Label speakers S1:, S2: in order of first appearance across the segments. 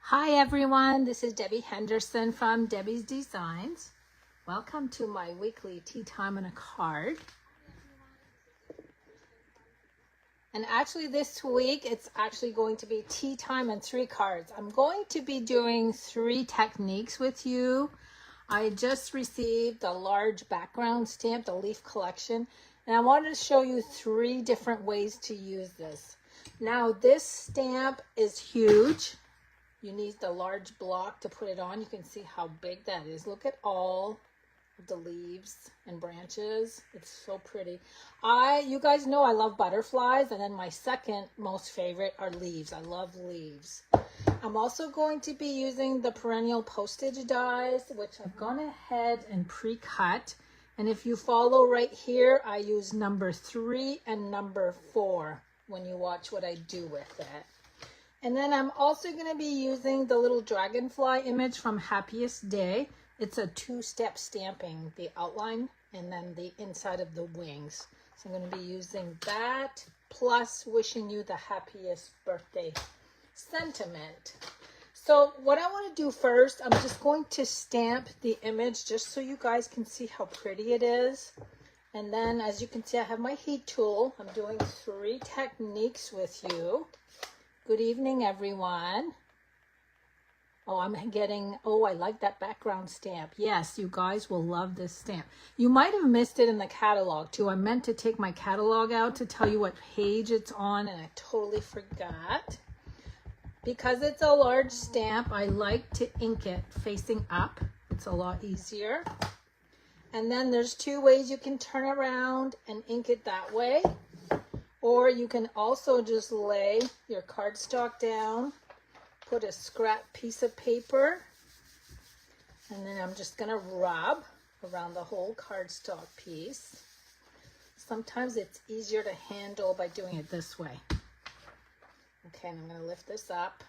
S1: Hi everyone, this is Debbie Henderson from Debbie's Designs. Welcome to my weekly tea time and a card. And actually this week it's actually going to be tea time and 3 cards. I'm going to be doing 3 techniques with you. I just received a large background stamp, the Leaf Collection, and I wanted to show you 3 different ways to use this. Now this stamp is huge. You need the large block to put it on. You can see how big that is. Look at all of the leaves and branches. It's so pretty. You guys know I love butterflies, and then my second most favorite are leaves. I love leaves. I'm also going to be using the perennial postage dies, which I've gone ahead and pre-cut. And if you follow right here, I use number 3 and number 4 when you watch what I do with it. And then I'm also going to be using the little dragonfly image from Happiest Day. It's a 2-step stamping, the outline and then the inside of the wings. So I'm going to be using that plus wishing you the happiest birthday sentiment. So what I want to do first, I'm just going to stamp the image just so you guys can see how pretty it is. And then as you can see, I have my heat tool. I'm doing 3 techniques with you. Good evening, everyone. Oh, I like that background stamp. Yes, you guys will love this stamp. You might have missed it in the catalog too. I meant to take my catalog out to tell you what page it's on, and I totally forgot. Because it's a large stamp, I like to ink it facing up. It's a lot easier. And then there's 2 ways you can turn around and ink it that way. Or you can also just lay your cardstock down, put a scrap piece of paper, and then I'm just going to rub around the whole cardstock piece. Sometimes it's easier to handle by doing it this way. Okay, and I'm going to lift this up.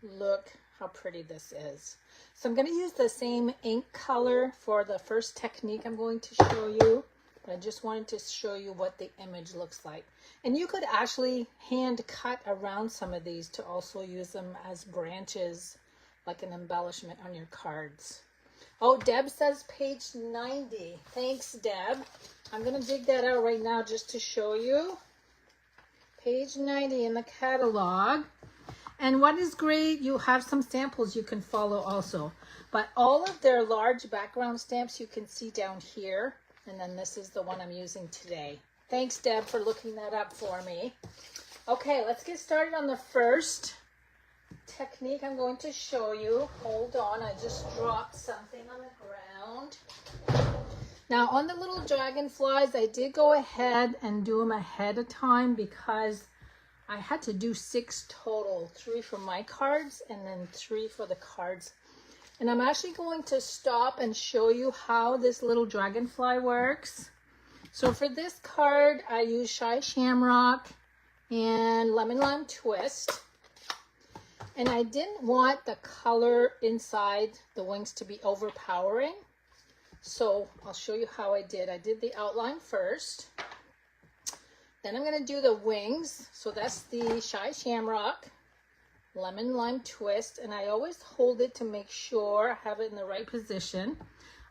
S1: Look how pretty this is. So I'm going to use the same ink color for the first technique I'm going to show you. I just wanted to show you what the image looks like. And you could actually hand cut around some of these to also use them as branches, like an embellishment on your cards. Oh, Deb says page 90. Thanks, Deb. I'm going to dig that out right now just to show you. Page 90 in the catalog. And what is great, you have some samples you can follow also. But all of their large background stamps you can see down here. And then this is the one I'm using today. Thanks, Deb, for looking that up for me. Okay, let's get started on the first technique I'm going to show you. Hold on, I just dropped something on the ground. Now, on the little dragonflies, I did go ahead and do them ahead of time because I had to do 6 total. 3 for my cards and then 3 for the cards. And I'm actually going to stop and show you how this little dragonfly works. So for this card, I use Shy Shamrock and Lemon Lime Twist. And I didn't want the color inside the wings to be overpowering. So I'll show you how I did. I did the outline first. Then I'm going to do the wings. So that's the Shy Shamrock, Lemon Lime Twist, and I always hold it to make sure I have it in the right position.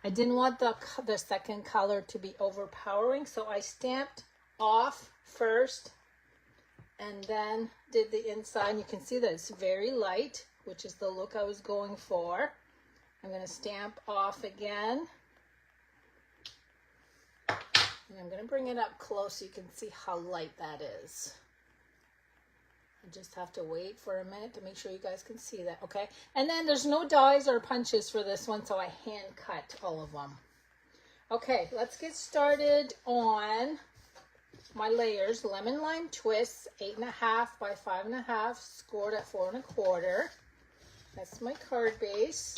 S1: I didn't want the second color to be overpowering, so I stamped off first and then did the inside. And you can see that it's very light, which is the look I was going for. I'm going to stamp off again. And I'm going to bring it up close so you can see how light that is. I just have to wait for a minute to make sure you guys can see that, okay? And then there's no dies or punches for this one, so I hand cut all of them. Okay, let's get started on my layers. Lemon Lime Twist, 8.5 by 5.5, scored at 4 1/4. That's my card base.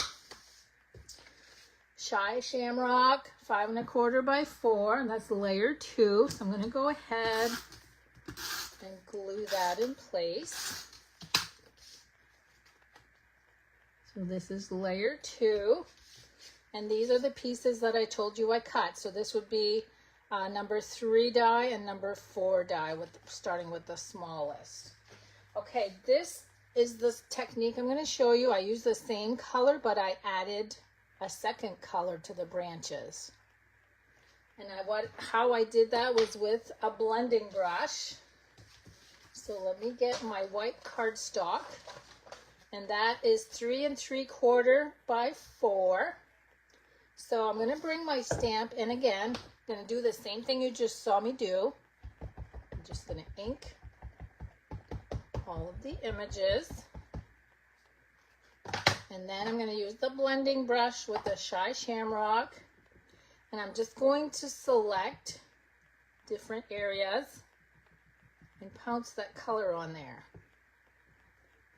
S1: Shy Shamrock, 5 1/4 by 4, and that's layer 2. So I'm going to go ahead and glue that in place. So this is layer 2, and these are the pieces that I told you I cut. So this would be number 3 die and number 4 die, starting with the smallest. Okay, this is this technique I'm going to show you. I use the same color, but I added a second color to the branches. And how I did that was with a blending brush. So let me get my white cardstock, and that is 3 3/4 by 4. So I'm going to bring my stamp in again. I'm going to do the same thing you just saw me do. I'm just going to ink all of the images. And then I'm going to use the blending brush with the Shy Shamrock. And I'm just going to select different areas and pounce that color on there.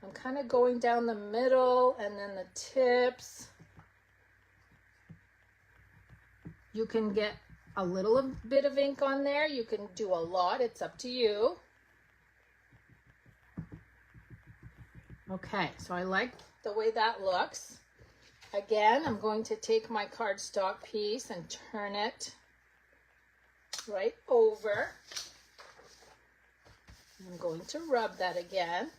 S1: I'm kind of going down the middle and then the tips. You can get a little bit of ink on there. You can do a lot. It's up to you. Okay, so I like the way that looks. Again, I'm going to take my cardstock piece and turn it right over. I'm going to rub that again.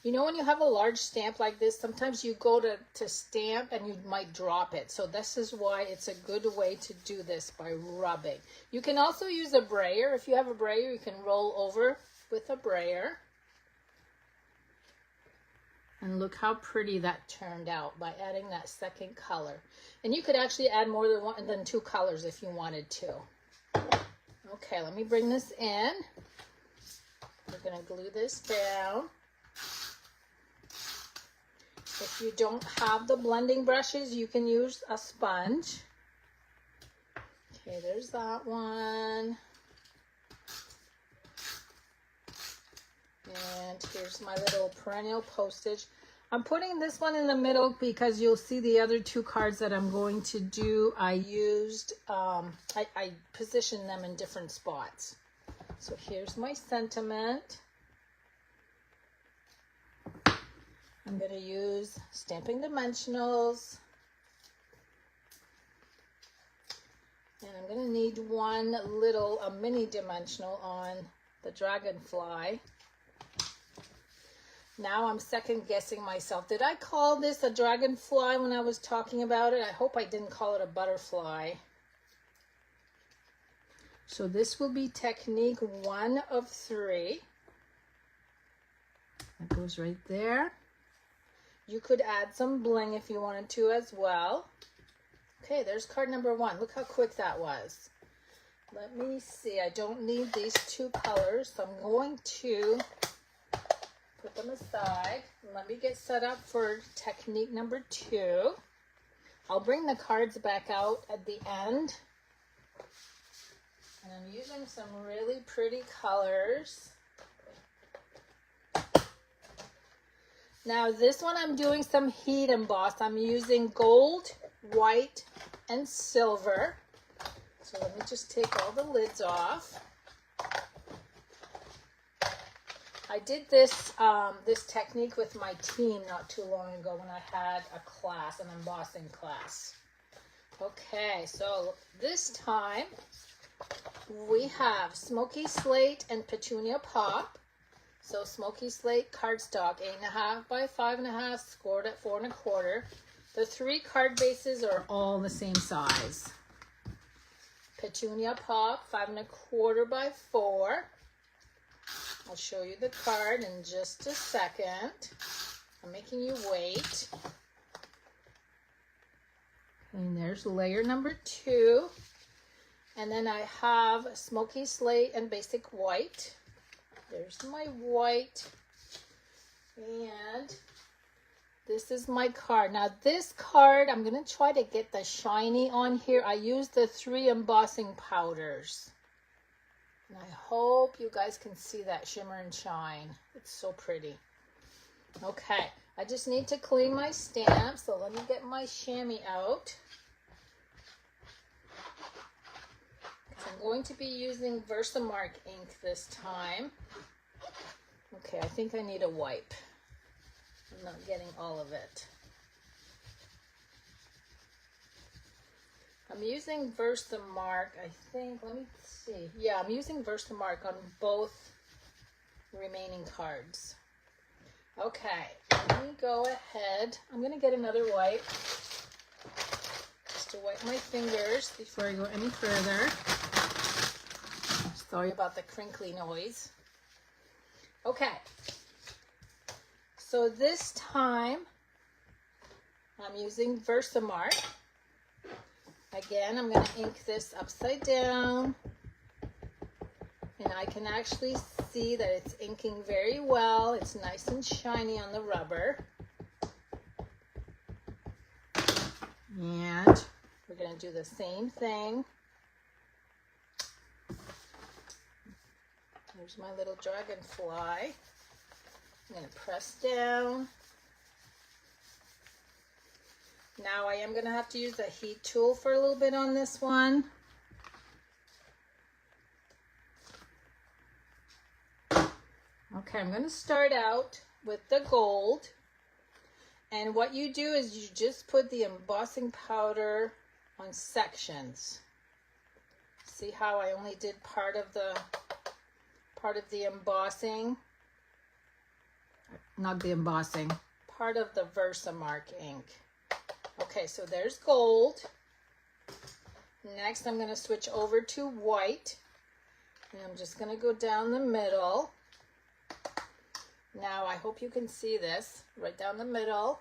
S1: You know, when you have a large stamp like this, sometimes you go to stamp and you might drop it. So this is why it's a good way to do this, by rubbing. You can also use a brayer. If you have a brayer, you can roll over with a brayer. And look how pretty that turned out by adding that second color. And you could actually add more than 2 colors if you wanted to. Okay, let me bring this in. We're going to glue this down. If you don't have the blending brushes, you can use a sponge. Okay, there's that one. And here's my little perennial postage. I'm putting this one in the middle because you'll see the other 2 cards that I'm going to do. I used, I positioned them in different spots. So here's my sentiment. I'm going to use Stamping Dimensionals. And I'm going to need a mini dimensional on the dragonfly. Now I'm second guessing myself. Did I call this a dragonfly when I was talking about it? I hope I didn't call it a butterfly. So this will be technique 1 of 3. That goes right there. You could add some bling if you wanted to as well. Okay, there's card number 1. Look how quick that was. Let me see. I don't need these 2 colors, so I'm going to put them aside. Let me get set up for technique number 2. I'll bring the cards back out at the end. And I'm using some really pretty colors. Now this one I'm doing some heat emboss. I'm using gold, white, and silver. So let me just take all the lids off. I did this this technique with my team not too long ago when I had a class, an embossing class. Okay, so this time we have Smoky Slate and Petunia Pop. So Smoky Slate cardstock, 8.5 by 5.5, scored at 4 1/4. The 3 card bases are all the same size. Petunia Pop, 5 1/4 by 4. I'll show you the card in just a second. I'm making you wait. And there's layer number 2. And then I have Smoky Slate and Basic White. There's my white. And this is my card. Now this card, I'm going to try to get the shiny on here. I used the 3 embossing powders. And I hope you guys can see that shimmer and shine. It's so pretty. Okay, I just need to clean my stamp. So let me get my chamois out. I'm going to be using Versamark ink this time. Okay, I think I need a wipe. I'm not getting all of it. I'm using Versamark, I think. Let me see. Yeah, I'm using Versamark on both remaining cards. Okay, let me go ahead. I'm going to get another wipe just to wipe my fingers before I go any further. Sorry about the crinkly noise. Okay, so this time I'm using Versamark. Again, I'm going to ink this upside down, and I can actually see that it's inking very well. It's nice and shiny on the rubber. And we're going to do the same thing. There's my little dragonfly. I'm going to press down. Now I am going to have to use the heat tool for a little bit on this one. Okay, I'm going to start out with the gold. And what you do is you just put the embossing powder on sections. See how I only did part of the embossing? Not the embossing, part of the Versamark ink. Okay, so there's gold. Next, I'm going to switch over to white. And I'm just going to go down the middle. Now, I hope you can see this right down the middle.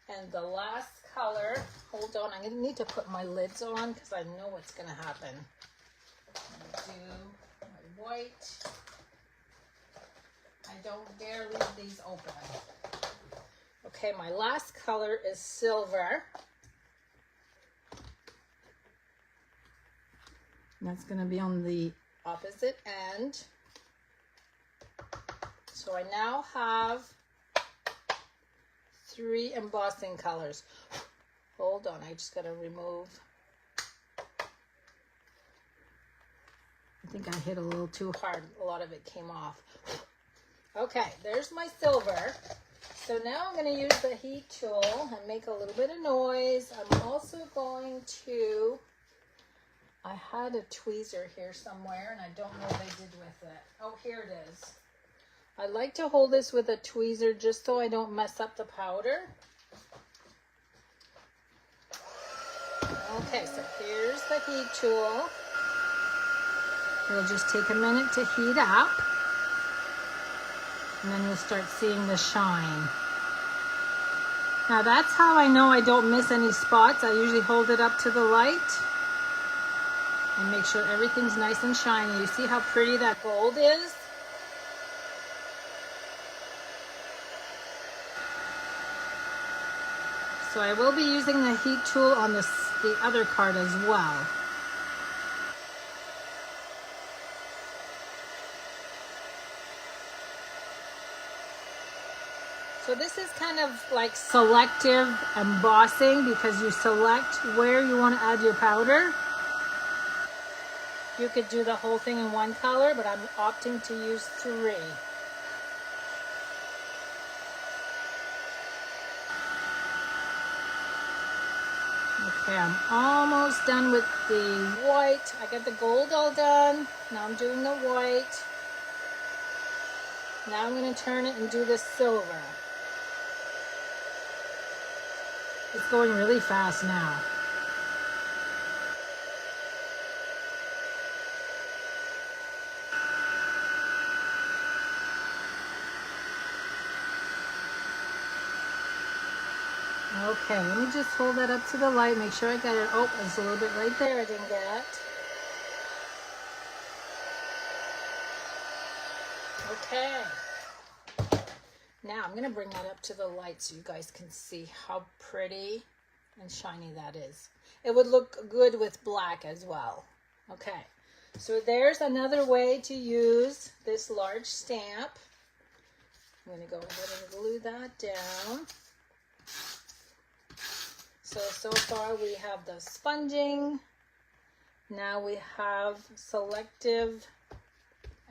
S1: And the last color, hold on, I'm going to need to put my lids on because I know what's going to happen. I'm going to do my white. I don't dare leave these open. Okay, my last color is silver. That's going to be on the opposite end. So I now have 3 embossing colors. Hold on, I just got to remove. I think I hit a little too hard. A lot of it came off. Okay, there's my silver. So now I'm going to use the heat tool and make a little bit of noise. I'm also going to, I had a tweezer here somewhere and I don't know what I did with it. Oh, here it is. I like to hold this with a tweezer just so I don't mess up the powder. Okay, so here's the heat tool. It'll just take a minute to heat up. And then you'll start seeing the shine. Now that's how I know I don't miss any spots. I usually hold it up to the light and make sure everything's nice and shiny. You see how pretty that gold is? So I will be using the heat tool on the other card as well. So this is kind of like selective embossing because you select where you want to add your powder. You could do the whole thing in one color, but I'm opting to use 3. Okay, I'm almost done with the white. I got the gold all done. Now I'm doing the white. Now I'm going to turn it and do the silver. It's going really fast now. Okay, let me just hold that up to the light, make sure I got it. Oh, there's a little bit right there I didn't get. Okay. Now I'm going to bring that up to the light so you guys can see how pretty and shiny that is. It would look good with black as well. Okay, so there's another way to use this large stamp. I'm going to go ahead and glue that down. So far we have the sponging. Now we have selective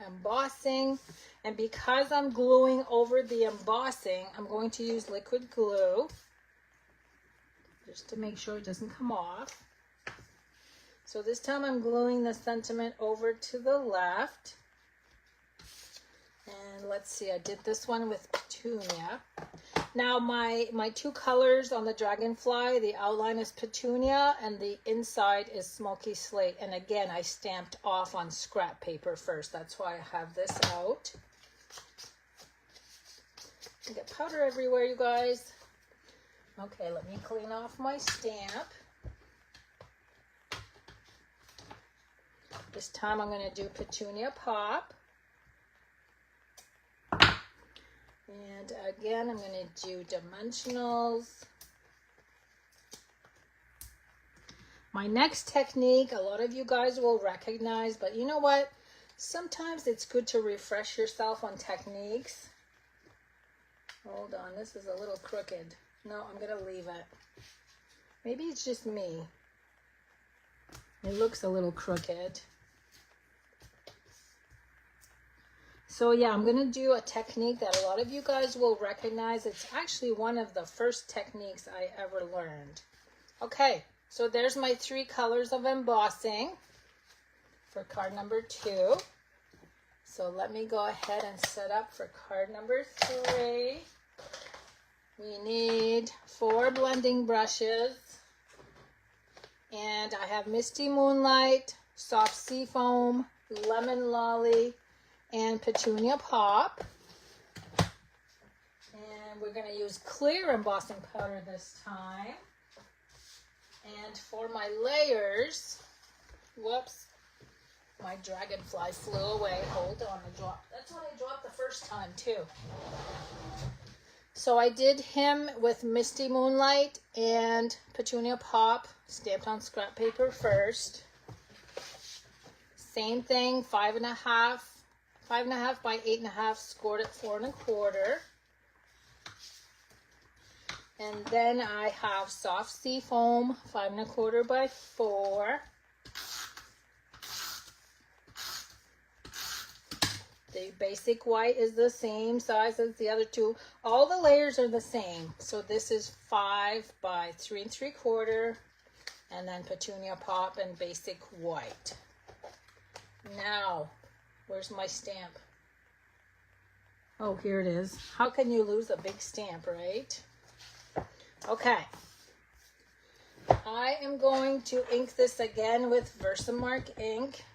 S1: embossing, and because I'm gluing over the embossing, I'm going to use liquid glue just to make sure it doesn't come off. So this time I'm gluing the sentiment over to the left. And let's see, I did this one with Petunia. Now my two colors on the Dragonfly, the outline is Petunia and the inside is Smoky Slate. And again, I stamped off on scrap paper first. That's why I have this out. I get powder everywhere, you guys. Okay, let me clean off my stamp. This time I'm going to do Petunia Pop. And again, I'm going to do dimensionals. My next technique, a lot of you guys will recognize, but you know what? Sometimes it's good to refresh yourself on techniques. Hold on, this is a little crooked. No, I'm going to leave it. Maybe it's just me. It looks a little crooked. So yeah, I'm going to do a technique that a lot of you guys will recognize. It's actually one of the first techniques I ever learned. Okay, so there's my 3 colors of embossing for card number 2. So let me go ahead and set up for card number 3. We need 4 blending brushes. And I have Misty Moonlight, Soft Seafoam, Lemon Lolly, and Petunia Pop. And we're going to use clear embossing powder this time. And for my layers, whoops, my Dragonfly flew away. Hold on, that's what I dropped the first time too. So I did him with Misty Moonlight and Petunia Pop, stamped on scrap paper first. Same thing, 5.5 by 8.5, scored at 4 1/4. And then I have Soft Seafoam, 5 1/4 by 4. The basic white is the same size as the other two. All the layers are the same. So this is 5 by 3 3/4, and then Petunia Pop and basic white. Now, where's my stamp? Oh, here it is. How can you lose a big stamp, right? Okay. I am going to ink this again with Versamark ink.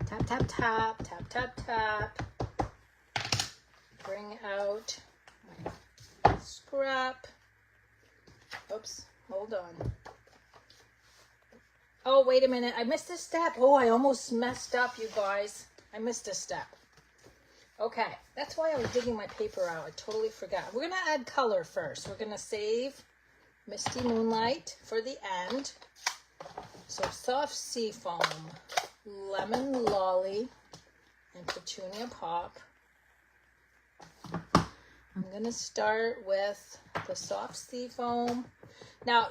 S1: Tap, tap, tap, tap, tap, tap. Bring out my scrap. Oops, hold on. Oh, wait a minute. I missed a step. Oh, I almost messed up, you guys. I missed a step. Okay, that's why I was digging my paper out. I totally forgot. We're going to add color first. We're going to save Misty Moonlight for the end. So Soft Seafoam, Lemon Lolly, and Petunia Pop. I'm going to start with the Soft Seafoam. Now,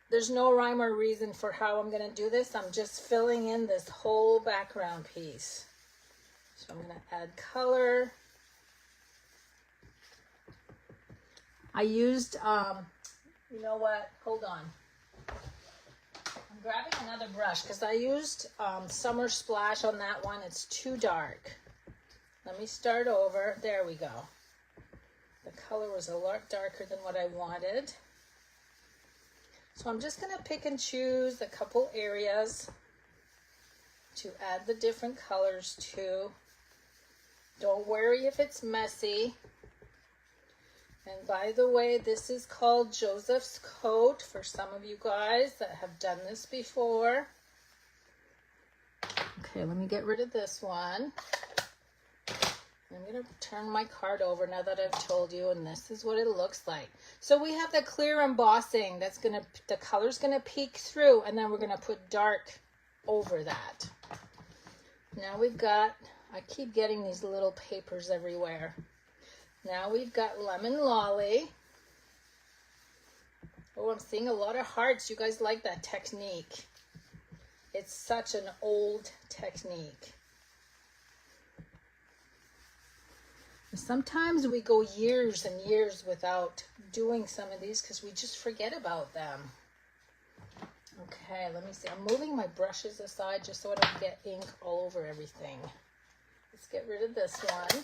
S1: there's no rhyme or reason for how I'm going to do this. I'm just filling in this whole background piece. So I'm going to add color. I used, you know what? Hold on. I'm grabbing another brush because I used Summer Splash on that one. It's too dark. Let me start over. There we go. The color was a lot darker than what I wanted. So I'm just going to pick and choose a couple areas to add the different colors to. Don't worry if it's messy. And by the way, this is called Joseph's Coat for some of you guys that have done this before. Okay, let me get rid of this one. I'm going to turn my card over now that I've told you, and this is what it looks like. So we have the clear embossing that's going to, the color's going to peek through, and then we're going to put dark over that. Now we've got, I keep getting these little papers everywhere. Now we've got Lemon Lolly. Oh, I'm seeing a lot of hearts. You guys like that technique. It's such an old technique. Sometimes we go years and years without doing some of these because we just forget about them. Okay, let me see. I'm moving my brushes aside just so I don't get ink all over everything. Let's get rid of this one.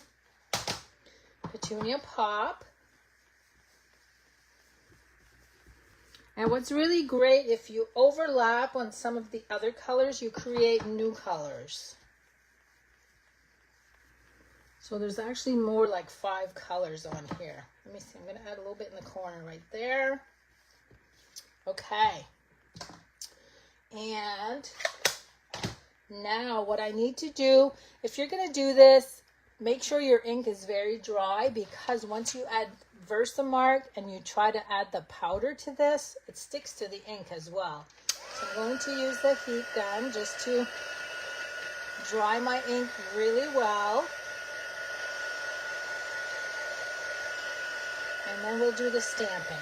S1: Petunia Pop. And what's really great, if you overlap on some of the other colors, you create new colors. So there's actually more like 5 colors on here. Let me see, I'm gonna add a little bit in the corner right there. Okay. And now what I need to do, if you're gonna do this, make sure your ink is very dry, because once you add Versamark and you try to add the powder to this, it sticks to the ink as well. So I'm going to use the heat gun just to dry my ink really well. And then we'll do the stamping.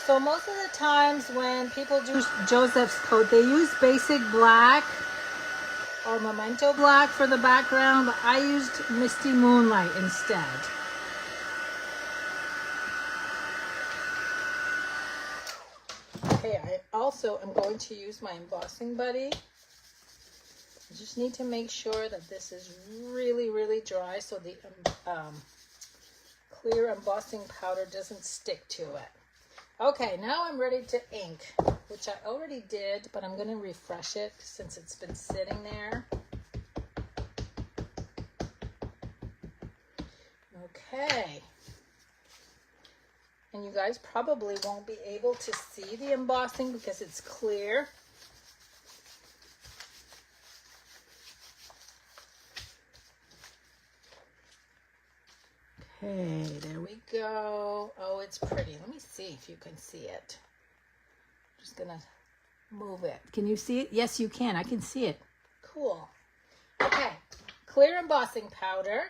S1: So most of the times when people do Joseph's coat, they use basic black or Memento black for the background, but I used Misty Moonlight instead. Okay, I also am going to use my embossing buddy. I just need to make sure that this is really, really dry so the clear embossing powder doesn't stick to it. Okay, now I'm ready to ink, which I already did, but I'm going to refresh it since it's been sitting there. Okay. And you guys probably won't be able to see the embossing because it's clear. Okay, there we go. Oh, it's pretty. Let me see if you can see it. I'm just gonna move it. Can you see it? Yes, you can. I can see it. Cool. Okay, clear embossing powder.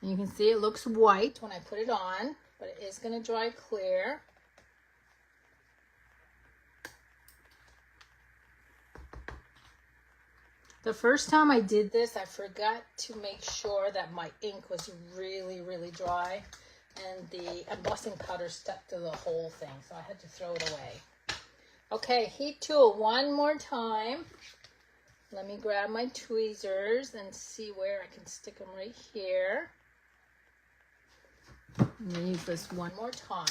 S1: And you can see it looks white when I put it on, but it is gonna dry clear. The first time I did this, I forgot to make sure that my ink was really, really dry, and the embossing powder stuck to the whole thing, so I had to throw it away. Okay, heat tool one more time. Let me grab my tweezers and see where I can stick them right here. I'm going to use this one more time.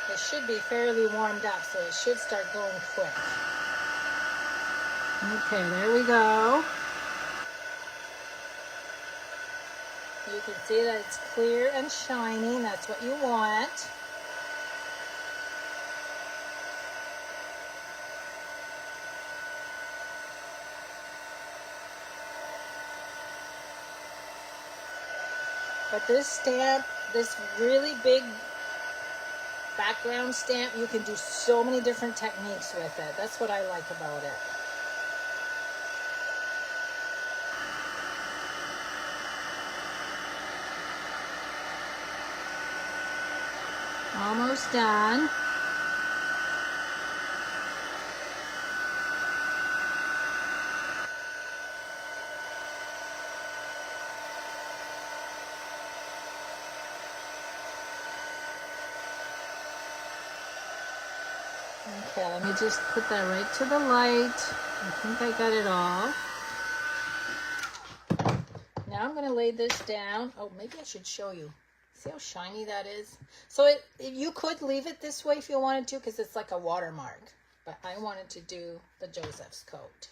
S1: It should be fairly warmed up, so it should start going quick. Okay, there we go. You can see that it's clear and shiny. That's what you want. But this stamp, this really big background stamp, you can do so many different techniques with it. That's what I like about it. Almost done. Okay, let me just put that right to the light. I think I got it all. Now I'm going to lay this down. Oh, maybe I should show you. See how shiny that is? So you could leave it this way if you wanted to, because it's like a watermark. But I wanted to do the Joseph's coat.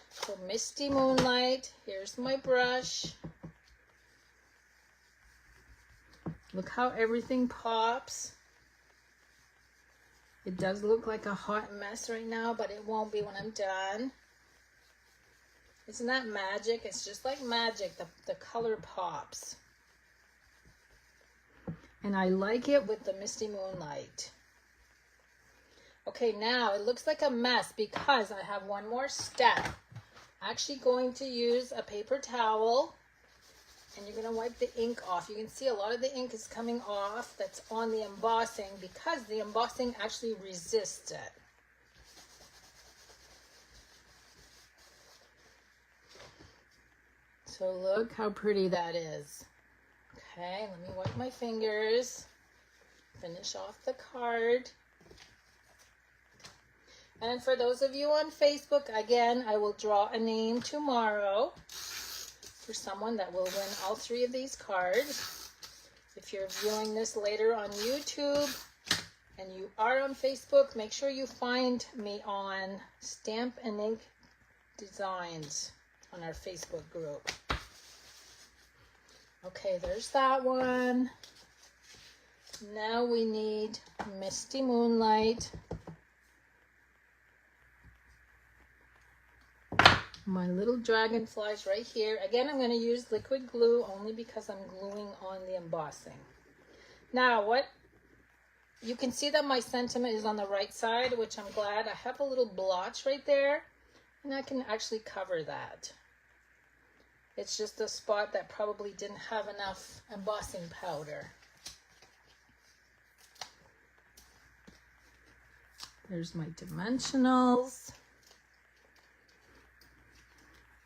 S1: So Misty Moonlight. Here's my brush. Look how everything pops. It does look like a hot mess right now, but it won't be when I'm done. Isn't that magic? It's just like magic. The color pops. And I like it with the Misty Moonlight. Okay, now it looks like a mess because I have one more step. I'm actually going to use a paper towel. And you're going to wipe the ink off. You can see a lot of the ink is coming off that's on the embossing because the embossing actually resists it. So look how pretty that is. Okay, let me wipe my fingers. Finish off the card. And for those of you on Facebook, again, I will draw a name tomorrow for someone that will win all 3 of these cards. If you're viewing this later on YouTube and you are on Facebook, make sure you find me on Stamp and Ink Designs on our Facebook group. Okay, there's that one. Now we need Misty Moonlight. My little dragonflies right here. Again, I'm going to use liquid glue only because I'm gluing on the embossing. Now, what you can see that my sentiment is on the right side, which I'm glad. I have a little blotch right there, and I can actually cover that. It's just a spot that probably didn't have enough embossing powder. There's my dimensionals.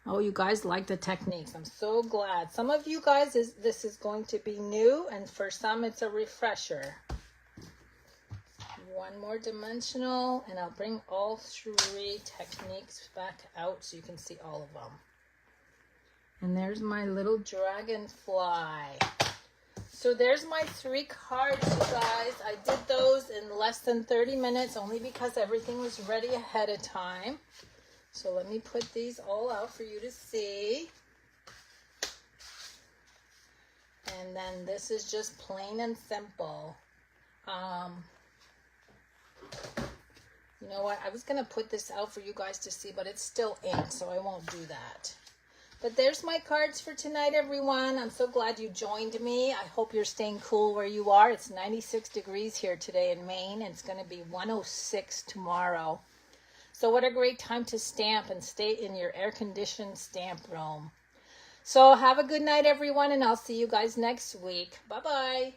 S1: Oh, you guys like the techniques. I'm so glad. Some of you guys, this is going to be new, and for some it's a refresher. One more dimensional, and I'll bring all 3 techniques back out so you can see all of them. And there's my little dragonfly. So there's my 3 cards, you guys. I did those in less than 30 minutes only because everything was ready ahead of time. So let me put these all out for you to see. And then this is just plain and simple. You know what? I was going to put this out for you guys to see, but it's still ink, so I won't do that. But there's my cards for tonight, everyone. I'm so glad you joined me. I hope you're staying cool where you are. It's 96 degrees here today in Maine, and it's going to be 106 tomorrow. So what a great time to stamp and stay in your air-conditioned stamp room. So have a good night, everyone, and I'll see you guys next week. Bye-bye.